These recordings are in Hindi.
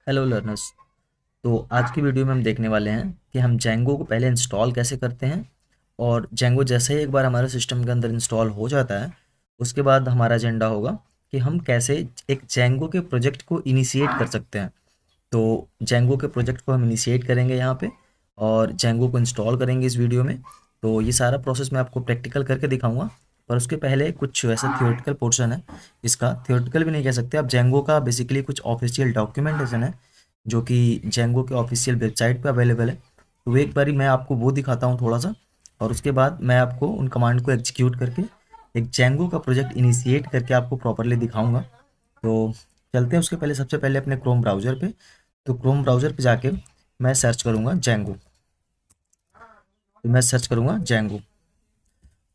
Hello learners. तो आज की वीडियो में हम देखने वाले हैं कि हम जेंगो को पहले इंस्टॉल कैसे करते हैं। और जेंगो जैसे ही एक बार हमारे सिस्टम के अंदर इंस्टॉल हो जाता है, उसके बाद हमारा एजेंडा होगा कि हम कैसे एक जेंगो के प्रोजेक्ट को इनिशिएट कर सकते हैं। तो जेंगो के प्रोजेक्ट को हम इनिशिएट करेंगे यहाँ पे, और जेंगो को इंस्टॉल करेंगे इस वीडियो में। तो ये सारा प्रोसेस मैं आपको प्रैक्टिकल करके दिखाऊंगा, पर उसके पहले कुछ ऐसा थियोरेटिकल पोर्शन है। इसका थियोरेटिकल भी नहीं कह सकते आप, जेंगो का बेसिकली कुछ ऑफिशियल डॉक्यूमेंटेशन है जो कि जेंगो के ऑफिशियल वेबसाइट पे अवेलेबल है। तो एक बारी मैं आपको वो दिखाता हूँ थोड़ा सा, और उसके बाद मैं आपको उन कमांड को एग्जीक्यूट करके एक जेंगो का प्रोजेक्ट इनिशिएट करके आपको प्रॉपरली दिखाऊंगा। तो चलते हैं। उसके पहले सबसे पहले अपने क्रोम ब्राउज़र पे, तो क्रोम ब्राउज़र पे जाके मैं सर्च करूँगा जेंगो। तो मैं सर्च करूँगा जेंगो,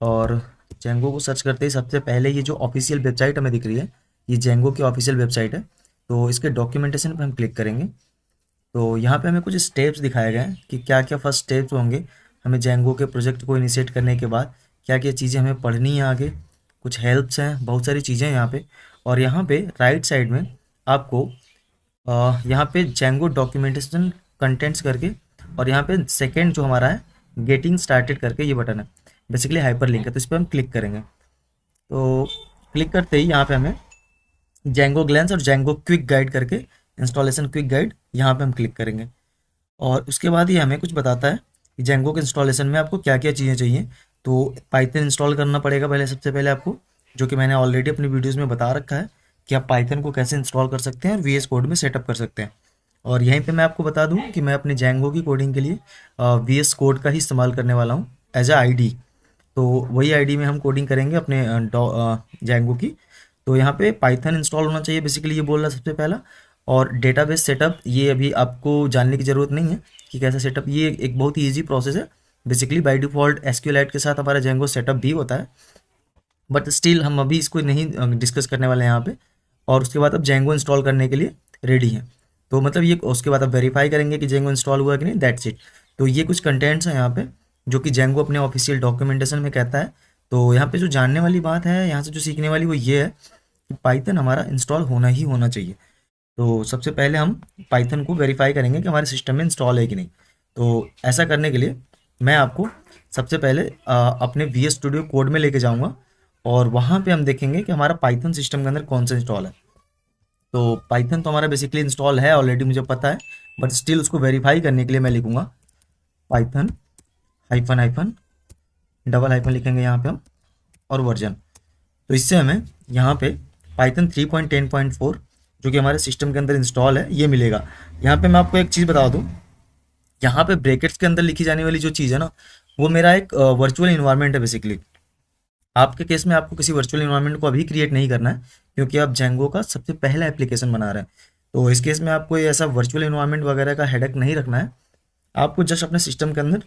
और जेंगो को सर्च करते ही सबसे पहले ये जो ऑफिशियल वेबसाइट हमें दिख रही है, ये जेंगो की ऑफिशियल वेबसाइट है। तो इसके डॉक्यूमेंटेशन पे हम क्लिक करेंगे। तो यहाँ पे हमें कुछ स्टेप्स दिखाए गए हैं कि क्या क्या फर्स्ट स्टेप्स होंगे हमें जेंगो के प्रोजेक्ट को इनिशिएट करने के बाद, क्या क्या चीज़ें हमें पढ़नी है आगे। कुछ हेल्प्स हैं, बहुत सारी चीज़ें हैं यहाँ पे। और यहाँ पे राइट साइड में आपको यहाँ पे जेंगो डॉक्यूमेंटेशन कंटेंट्स करके, और यहाँ पे सेकेंड जो हमारा है गेटिंग स्टार्टेड करके ये बटन है, बेसिकली हाइपर लिंक है। तो इस पर हम क्लिक करेंगे। तो क्लिक करते ही यहाँ पे हमें जेंगो ग्लैंस और जेंगो क्विक गाइड करके, इंस्टॉलेशन क्विक गाइड, यहाँ पे हम क्लिक करेंगे। और उसके बाद ये हमें कुछ बताता है कि जेंगो के इंस्टॉलेशन में आपको क्या क्या चीज़ें चाहिए। तो पाइथन इंस्टॉल करना पड़ेगा पहले, सबसे पहले आपको, जो कि मैंने ऑलरेडी अपनी वीडियोस में बता रखा है कि आप पाइथन को कैसे इंस्टॉल कर सकते हैं और वीएस कोड में सेटअप कर सकते हैं। और यहीं पे मैं आपको बता दूं कि मैं अपने जेंगो की कोडिंग के लिए वीएस कोड का ही इस्तेमाल करने वाला हूँ एज अ आईडी। तो वही आईडी में हम कोडिंग करेंगे अपने जेंगो की। तो यहाँ पे पाइथन इंस्टॉल होना चाहिए, बेसिकली ये बोल रहा है सबसे पहला। और डेटाबेस सेटअप, ये अभी आपको जानने की ज़रूरत नहीं है कि कैसा सेटअप, ये एक बहुत ही ईजी प्रोसेस है। बेसिकली बाय डिफ़ॉल्ट एसक्यूएलाइट के साथ हमारा जेंगो सेटअप भी होता है, बट स्टिल हम अभी इसको नहीं डिस्कस करने वाले हैं यहाँ पे। और उसके बाद अब जेंगो इंस्टॉल करने के लिए रेडी हैं। तो मतलब ये, उसके बाद अब वेरीफाई करेंगे कि जेंगो इंस्टॉल हुआ कि नहीं, दैट्स इट। तो ये कुछ कंटेंट्स हैं यहाँ पे जो कि जेंगो अपने ऑफिशियल डॉक्यूमेंटेशन में कहता है। तो यहाँ पे जो जानने वाली बात है, यहाँ से जो सीखने वाली, वो ये है कि पाइथन हमारा इंस्टॉल होना ही होना चाहिए। तो सबसे पहले हम पाइथन को वेरीफाई करेंगे कि हमारे सिस्टम में इंस्टॉल है कि नहीं। तो ऐसा करने के लिए मैं आपको सबसे पहले अपने वी एस स्टूडियो कोड में लेके जाऊंगा, और वहाँ पे हम देखेंगे कि हमारा पाइथन सिस्टम के अंदर कौन सा इंस्टॉल है। तो पाइथन तो हमारा बेसिकली इंस्टॉल है ऑलरेडी, मुझे पता है, बट स्टिल उसको वेरीफाई करने के लिए मैं लिखूंगा Python hyphen hyphen, double hyphen लिखेंगे यहाँ पे हम, और वर्जन। तो इससे हमें यहाँ पे पाइथन 3.10.4 जो कि हमारे सिस्टम के अंदर इंस्टॉल है, ये मिलेगा। यहाँ पे मैं आपको एक चीज़ बता दूँ, यहाँ पे ब्रैकेट्स के अंदर लिखी जाने वाली जो चीज़ है ना, वो मेरा एक वर्चुअल इन्वायरमेंट है बेसिकली। आपके केस में आपको किसी वर्चुअल इन्वायरमेंट को अभी क्रिएट नहीं करना है, क्योंकि आप जेंगो का सबसे पहला एप्लीकेशन बना रहे हैं। तो इस केस में आपको ये ऐसा वर्चुअल इन्वायरमेंट वगैरह का हेडेक नहीं रखना है। आपको जस्ट अपने सिस्टम के अंदर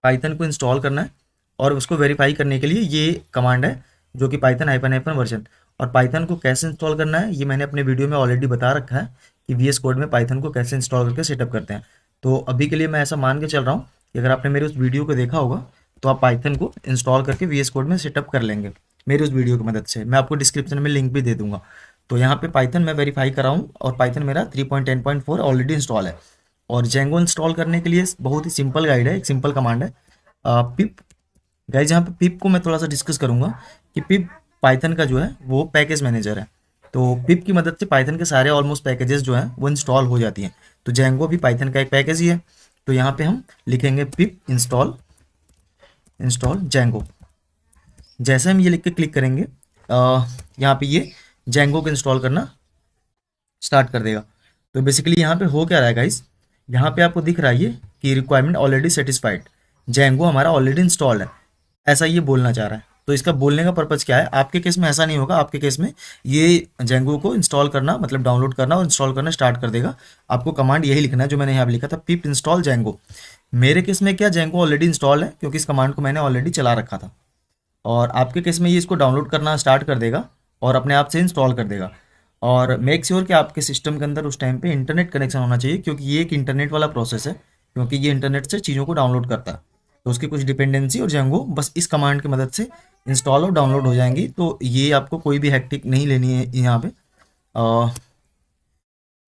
पाइथन को इंस्टॉल करना है, और उसको वेरीफाई करने के लिए ये कमांड है जो कि पाइथन हाइफन हाइफन वर्जन। और पाइथन को कैसे इंस्टॉल करना है ये मैंने अपने वीडियो में ऑलरेडी बता रखा है कि वीएस कोड में पाइथन को कैसे इंस्टॉल करके सेटअप करते हैं। तो अभी के लिए मैं ऐसा मान के चल रहा हूँ कि अगर आपने मेरे उस वीडियो को देखा होगा, तो आप पाइथन को इंस्टॉल करके वीएस कोड में सेटअप कर लेंगे मेरी उस वीडियो की मदद से। मैं आपको डिस्क्रिप्शन में लिंक भी दे दूंगा। तो यहाँ पे पाइथन मैं वेरीफाई कर रहा हूँ, और पाइथन मेरा 3.10.4 ऑलरेडी इंस्टॉल है। और जेंगो इंस्टॉल करने के लिए बहुत ही सिंपल गाइड है, एक सिंपल कमांड है पिप। गाइज यहाँ पे पिप को मैं थोड़ा सा डिस्कस करूंगा कि पिप पाइथन का जो है वो पैकेज मैनेजर है। तो पिप की मदद से पाइथन के सारे ऑलमोस्ट पैकेजेस जो हैं वो इंस्टॉल हो जाती हैं। तो जेंगो भी पाइथन का एक पैकेज ही है। तो यहाँ पे हम लिखेंगे पिप इंस्टॉल इंस्टॉल जेंगो। जैसे हम ये लिख के क्लिक करेंगे, यहाँ पे ये जेंगो को इंस्टॉल करना स्टार्ट कर देगा। तो बेसिकली यहाँ पे हो क्या रहा है गाइस, यहाँ पे आपको दिख रहा है ये कि रिक्वायरमेंट ऑलरेडी सेटिस्फाइड, जेंगो हमारा ऑलरेडी इंस्टॉल है, ऐसा ये बोलना चाह रहा है। तो इसका बोलने का पर्पज़ क्या है, आपके केस में ऐसा नहीं होगा। आपके केस में ये जेंगो को इंस्टॉल करना मतलब डाउनलोड करना और इंस्टॉल करना स्टार्ट कर देगा। आपको कमांड यही लिखना है जो मैंने यहाँ पे लिखा था, पिप इंस्टॉल जेंगो। मेरे केस में क्या, जेंगो ऑलरेडी इंस्टॉल है क्योंकि इस कमांड को मैंने ऑलरेडी चला रखा था। और आपके केस में ये इसको डाउनलोड करना स्टार्ट कर देगा और अपने आप से इंस्टॉल कर देगा। और मेक श्योर कि आपके सिस्टम के अंदर उस टाइम पे इंटरनेट कनेक्शन होना चाहिए, क्योंकि ये एक इंटरनेट वाला प्रोसेस है, क्योंकि ये इंटरनेट से चीज़ों को डाउनलोड करता है। तो उसकी कुछ डिपेंडेंसी और जेंगो बस इस कमांड की मदद से इंस्टॉल और डाउनलोड हो जाएंगी। तो ये आपको कोई भी हैक्टिक नहीं लेनी है यहाँ पे।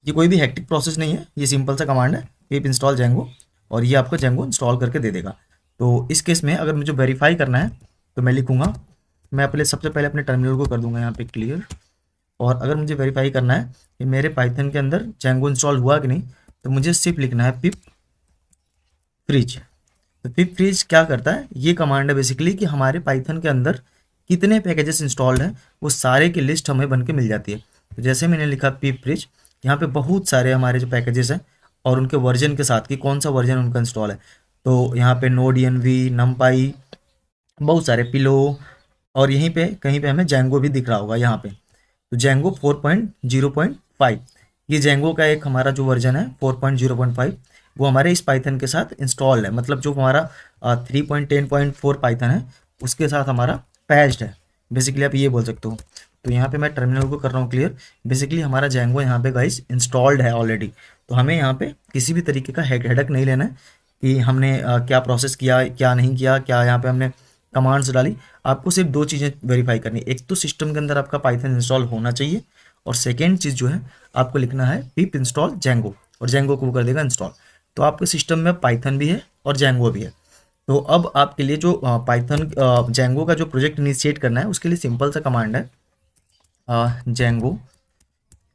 ये कोई भी हेक्टिक प्रोसेस नहीं है, ये सिंपल सा कमांड है, पिप इंस्टॉल जेंगो, और ये आपको जेंगो इंस्टॉल करके दे देगा। तो इस केस में अगर मुझे वेरीफाई करना है तो मैं लिखूंगा, मैं अपने सबसे पहले अपने टर्मिनल को कर दूंगा यहाँ पे क्लियर, और अगर मुझे वेरीफाई करना है कि मेरे पाइथन के अंदर जेंगो इंस्टॉल हुआ कि नहीं, तो मुझे सिर्फ लिखना है पिप फ्रीज। तो पिप फ्रीज क्या करता है, ये कमांड है बेसिकली कि हमारे पाइथन के अंदर कितने पैकेजेस इंस्टॉल्ड हैं वो सारे की लिस्ट हमें बन के मिल जाती है। तो जैसे मैंने लिखा पिप फ्रीज, यहाँ पे बहुत सारे हमारे जो पैकेजेस हैं और उनके वर्जन के साथ कि कौन सा वर्जन उनका इंस्टॉल है। तो यहाँ पे नोड एनवी, नमपाई, बहुत सारे पिलो, और यहीं पे कहीं पे हमें जेंगो भी दिख रहा होगा यहाँ पे। तो जेंगो 4.0.5, ये जेंगो का एक हमारा जो वर्जन है 4.0.5, वो हमारे इस पाइथन के साथ इंस्टॉल्ड है, मतलब जो हमारा 3.10.4 पाइथन है उसके साथ हमारा पैच्ड है, बेसिकली आप ये बोल सकते हो। तो यहाँ पे मैं टर्मिनल को कर रहा हूँ क्लियर, बेसिकली हमारा जेंगो यहाँ पे गाइस इंस्टॉल्ड है ऑलरेडी। तो हमें यहाँ पे किसी भी तरीके का हेडक नहीं लेना है कि हमने क्या प्रोसेस किया, क्या नहीं किया, क्या यहाँ पे हमने कमांड्स डाली। आपको सिर्फ दो चीज़ें वेरीफाई करनी है, एक तो सिस्टम के अंदर आपका पाइथन इंस्टॉल होना चाहिए, और सेकेंड चीज़ जो है आपको लिखना है पिप इंस्टॉल जेंगो, और जेंगो को कर देगा इंस्टॉल। तो आपके सिस्टम में पाइथन भी है और जेंगो भी है। तो अब आपके लिए जो पाइथन जेंगो का जो प्रोजेक्ट इनिशिएट करना है उसके लिए सिंपल सा कमांड है जेंगो,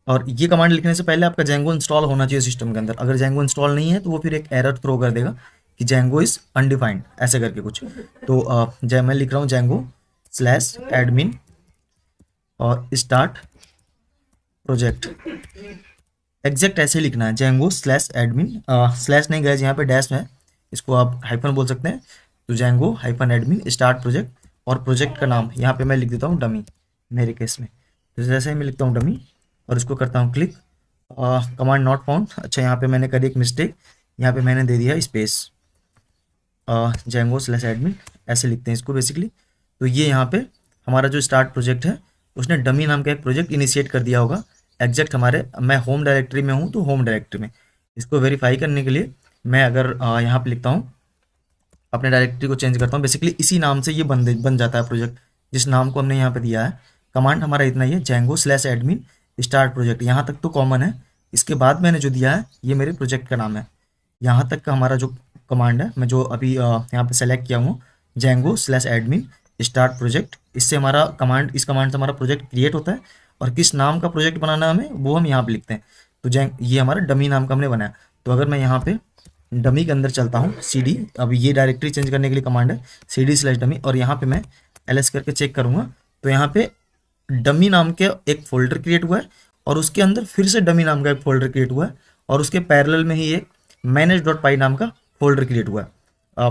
और ये कमांड लिखने से पहले आपका जेंगो इंस्टॉल होना चाहिए सिस्टम के अंदर। अगर जेंगो इंस्टॉल नहीं है तो वो फिर एक एरर थ्रो कर देगा कि जेंगो इज अनडिफाइंड, ऐसे करके कुछ। तो मैं लिख रहा हूँ जेंगो स्लैश एडमिन और स्टार्ट प्रोजेक्ट, एग्जैक्ट ऐसे लिखना है, जेंगो स्लैश एडमिन, स्लैश नहीं गए, यहाँ पे डैश है, इसको आप हाइफन बोल सकते हैं। तो Django hyphen admin start project, और प्रोजेक्ट का नाम यहाँ पे मैं लिख देता हूँ डमी मेरे केस में। तो जैसे ही मैं लिखता हूँ डमी और इसको करता हूँ क्लिक, कमांड नॉट फाउंड, अच्छा यहाँ पे मैंने करी एक मिस्टेक, यहाँ पे मैंने दे दिया स्पेस, जेंगो स्लैश एडमिन ऐसे लिखते हैं इसको बेसिकली। तो ये यहाँ पे हमारा जो स्टार्ट प्रोजेक्ट है उसने डमी नाम का एक प्रोजेक्ट इनिशिएट कर दिया होगा एग्जैक्ट हमारे, मैं होम डायरेक्टरी में हूँ तो होम डायरेक्टरी में। इसको वेरीफाई करने के लिए मैं अगर यहाँ पे लिखता हूँ, अपने डायरेक्टरी को चेंज करता हूँ, बेसिकली इसी नाम से ये बन जाता है प्रोजेक्ट, जिस नाम को हमने यहाँ पे दिया है। कमांड हमारा इतना ही है, Django slash admin start project, यहाँ तक तो कॉमन है। इसके बाद मैंने जो दिया है ये मेरे प्रोजेक्ट का नाम है, यहाँ तक का हमारा जो कमांड है मैं जो अभी यहाँ पे सेलेक्ट किया हूँ, Django slash admin start project, इससे हमारा कमांड, इस कमांड से हमारा प्रोजेक्ट क्रिएट होता है, और किस नाम का प्रोजेक्ट बनाना है हमें वो हम यहाँ पे लिखते हैं। तो ये हमारा डमी नाम का हमने बनाया। तो अगर मैं यहाँ पे डमी के अंदर चलता हूँ CD, अब ये डायरेक्टरी चेंज करने के लिए कमांड है CD स्लैश डमी, और यहाँ पे मैं LS करके चेक करूँगा तो यहाँ पे डमी नाम के एक फोल्डर क्रिएट हुआ है, और उसके अंदर फिर से डमी नाम का एक फोल्डर क्रिएट हुआ है, और उसके पैरेलल में ही एक manage.py नाम का फोल्डर क्रिएट हुआ है,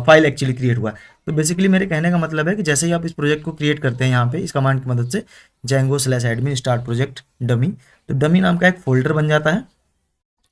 फाइल एक्चुअली क्रिएट हुआ है। तो बेसिकली मेरे कहने का मतलब है कि जैसे ही आप इस प्रोजेक्ट को क्रिएट करते हैं यहाँ पे इस कमांड की मदद से, Django slash admin start project dummy, तो डमी नाम का एक फोल्डर बन जाता है,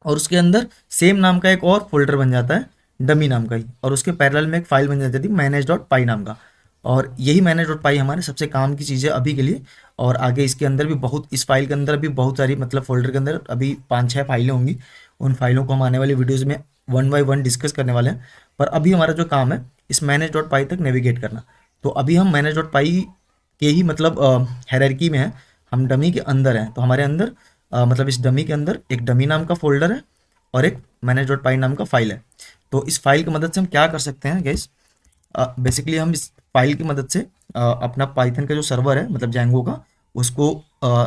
और उसके अंदर सेम नाम का एक और फोल्डर बन जाता है डमी नाम का ही, और उसके पैरेलल में एक फाइल बन जाती है manage.py नाम का। और यही manage.py हमारे सबसे काम की चीज़ है अभी के लिए, और आगे इसके अंदर भी बहुत, इस फाइल के अंदर भी बहुत सारी, मतलब फोल्डर के अंदर अभी 5-6 फाइलें होंगी, उन फाइलों को हम आने वाली वीडियोज़ में 1 बाय 1 डिस्कस करने वाले हैं। पर अभी हमारा जो काम है इस manage.py तक नेविगेट करना। तो अभी हम manage.py के ही मतलब हायरार्की में है, हम डमी के अंदर हैं। तो हमारे अंदर मतलब इस डमी के अंदर एक डमी नाम का फोल्डर है और एक manage.py नाम का फाइल है। तो इस फाइल की मदद से हम क्या कर सकते हैं गाइस, बेसिकली हम इस फाइल की मदद से अपना पाइथन का जो सर्वर है मतलब जेंगो का, उसको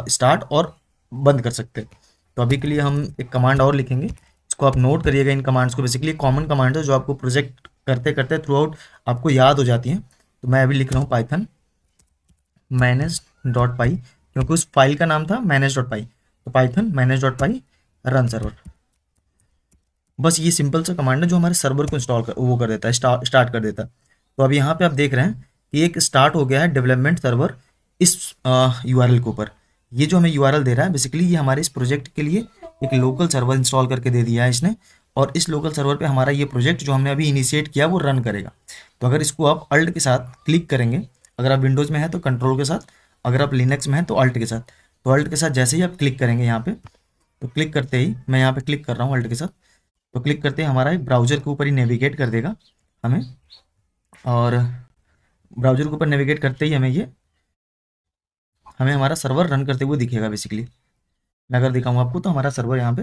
स्टार्ट और बंद कर सकते हैं। तो अभी के लिए हम एक कमांड और लिखेंगे, इसको आप नोट करिएगा। इन कमांड्स को बेसिकली कॉमन कमांड है जो आपको प्रोजेक्ट करते करते थ्रू आउट आपको याद हो जाती हैं। तो मैं अभी लिख रहा हूँ पाइथन manage.py, क्योंकि उस फाइल का नाम था manage.py, तो पाइथन manage.py रन सर्वर। बस ये सिंपल सा कमांड है जो हमारे सर्वर को इंस्टॉल वो कर देता है, स्टार्ट कर देता है। तो अब यहाँ पे आप देख रहे हैं कि एक स्टार्ट हो गया है डेवलपमेंट सर्वर इस URL के ऊपर। ये जो हमें URL दे रहा है बेसिकली ये हमारे इस प्रोजेक्ट के लिए एक लोकल सर्वर इंस्टॉल करके दे दिया है इसने, और इस लोकल सर्वर पे हमारा ये प्रोजेक्ट जो हमने अभी इनिशिएट किया वो रन करेगा। तो अगर इसको आप अल्ट के साथ क्लिक करेंगे, अगर आप विंडोज़ में हैं तो कंट्रोल के साथ, अगर आप लिनक्स में हैं तो अल्ट के साथ। तो अल्ट के साथ जैसे ही आप क्लिक करेंगे यहाँ पे, तो क्लिक करते ही मैं यहाँ पे क्लिक कर रहा हूँ अल्ट के साथ, तो क्लिक करते ही हमारा एक ब्राउज़र के ऊपर ही नेविगेट कर देगा हमें, और ब्राउज़र के ऊपर नेविगेट करते ही हमें हमारा सर्वर रन करते हुए दिखेगा। बेसिकली मैं अगर दिखाऊँ आपको तो हमारा सर्वर यहाँ पे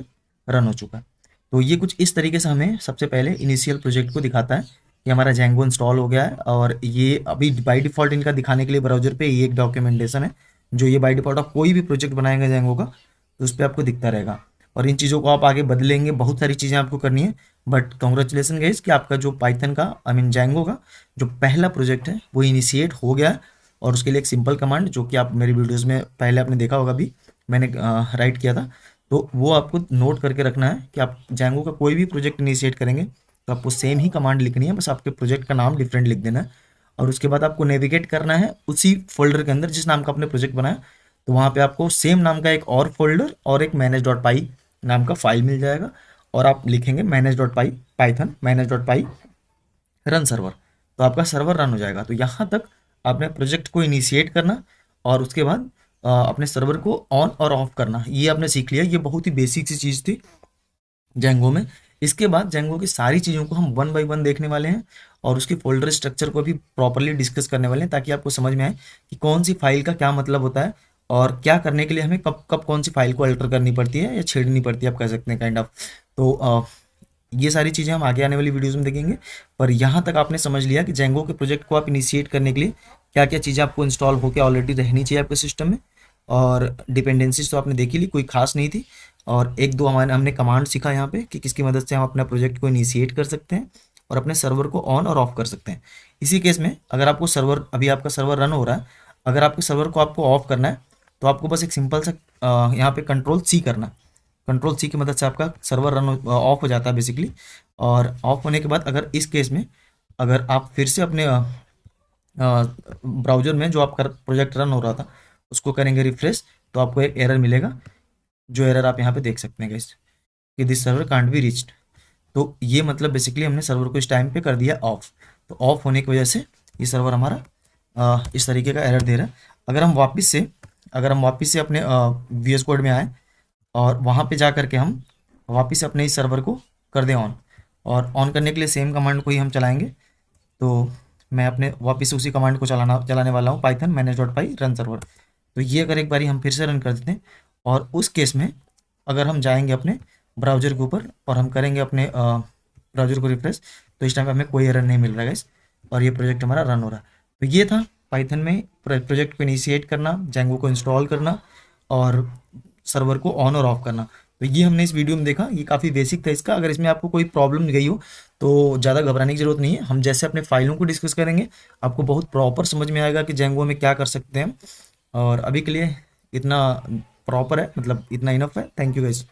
रन हो चुका है। तो ये कुछ इस तरीके से हमें सबसे पहले इनिशियल प्रोजेक्ट को दिखाता है कि हमारा जेंगो इंस्टॉल हो गया है। और ये अभी बाय डिफ़ॉल्ट इनका दिखाने के लिए ब्राउज़र पे ये एक डॉक्यूमेंटेशन है, जो ये बाय डिफ़ॉल्ट आप कोई भी प्रोजेक्ट बनाएंगे जेंगो का तो उस पे आपको दिखता रहेगा। और इन चीज़ों को आप आगे बदलेंगे, बहुत सारी चीज़ें आपको करनी है। बट कांग्रेचुलेसन गाइस कि आपका जो पाइथन का आई मीन जेंगो का जो पहला प्रोजेक्ट है वो इनिशिएट हो गया है। और उसके लिए एक सिंपल कमांड जो कि आप मेरी वीडियोज़ में पहले आपने देखा होगा, भी मैंने राइट किया था, तो वो आपको नोट करके रखना है कि आप जेंगो का कोई भी प्रोजेक्ट इनिशिएट करेंगे तो आपको सेम ही कमांड लिखनी है, बस आपके प्रोजेक्ट का नाम डिफरेंट लिख देना है। और उसके बाद आपको नेविगेट करना है उसी फोल्डर के अंदर जिस नाम का आपने प्रोजेक्ट बनाया, तो वहाँ पे आपको सेम नाम का एक और फोल्डर और एक मैनेज डॉट पाई नाम का फाइल मिल जाएगा। और आप लिखेंगे मैनेज डॉट पाई पाइथन मैनेज डॉट पाई रन सर्वर, तो आपका सर्वर रन हो जाएगा। तो यहाँ तक आपने प्रोजेक्ट को इनिशिएट करना और उसके बाद अपने सर्वर को ऑन और ऑफ करना, ये आपने सीख लिया। ये बहुत ही बेसिक सी चीज़ थी जेंगो में। इसके बाद जेंगो की सारी चीज़ों को हम वन बाय वन देखने वाले हैं और उसकी फोल्डर स्ट्रक्चर को भी प्रॉपरली डिस्कस करने वाले हैं, ताकि आपको समझ में आए कि कौन सी फाइल का क्या मतलब होता है और क्या करने के लिए हमें कब कब कौन सी फाइल को अल्टर करनी पड़ती है या छेड़नी पड़ती है, आप कह सकते हैं काइंड ऑफ। तो ये सारी चीज़ें हम आगे आने वाली वीडियोज़ में देखेंगे। पर यहाँ तक आपने समझ लिया कि जेंगो के प्रोजेक्ट को आप इनिशिएट करने के लिए क्या क्या चीज़ें आपको इंस्टॉल होकर ऑलरेडी रहनी चाहिए आपके सिस्टम में। और डिपेंडेंसीज तो आपने देखी ली, कोई खास नहीं थी। और एक दो हमारे हमने कमांड सीखा यहाँ पे कि किसकी मदद से हम अपना प्रोजेक्ट को इनिशिएट कर सकते हैं और अपने सर्वर को ऑन और ऑफ कर सकते हैं। इसी केस में अगर आपको सर्वर, अभी आपका सर्वर रन हो रहा है, अगर आपके सर्वर को आपको ऑफ करना है तो आपको बस एक सिंपल सा यहाँ पे कंट्रोल सी करना। कंट्रोल सी की मदद से आपका सर्वर रन ऑफ हो जाता है बेसिकली। और ऑफ होने के बाद अगर इस केस में अगर आप फिर से अपने ब्राउज़र में जो आपका प्रोजेक्ट रन हो रहा था उसको करेंगे रिफ्रेश, तो आपको एक एरर मिलेगा, जो एरर आप यहाँ पे देख सकते हैं गाइस कि this server can't be reached. तो ये मतलब बेसिकली हमने सर्वर को इस टाइम पे कर दिया ऑफ। तो ऑफ होने की वजह से ये सर्वर हमारा इस तरीके का एरर दे रहा है। अगर हम वापस से अपने वी एस कोड में आए और वहाँ पे जा करके हम वापस से अपने इस सर्वर को कर दें ऑन, और ऑन करने के लिए सेम कमांड को ही हम चलाएंगे। तो मैं अपने वापस से उसी कमांड को चलाने वाला हूँ, पाइथन मैनेज डॉट पाई रन सर्वर। तो ये अगर एक बारी हम फिर से रन कर देते हैं और उस केस में अगर हम जाएंगे अपने ब्राउज़र के ऊपर और हम करेंगे अपने ब्राउज़र को रिफ्रेश, तो इस टाइम पे हमें कोई एरर नहीं मिल रहा है और ये प्रोजेक्ट हमारा रन हो रहा है। तो ये था पाइथन में प्रोजेक्ट को इनिशिएट करना, जेंगो को इंस्टॉल करना और सर्वर को ऑन और ऑफ करना। तो ये हमने इस वीडियो में देखा, ये काफ़ी बेसिक था इसका। अगर इसमें आपको कोई प्रॉब्लम गई हो तो ज़्यादा घबराने की ज़रूरत नहीं है। हम जैसे अपने फाइलों को डिस्कस करेंगे आपको बहुत प्रॉपर समझ में आएगा कि जेंगो में क्या कर सकते हैं। और अभी के लिए इतना प्रॉपर है, मतलब इतना इनफ है। Thank you guys.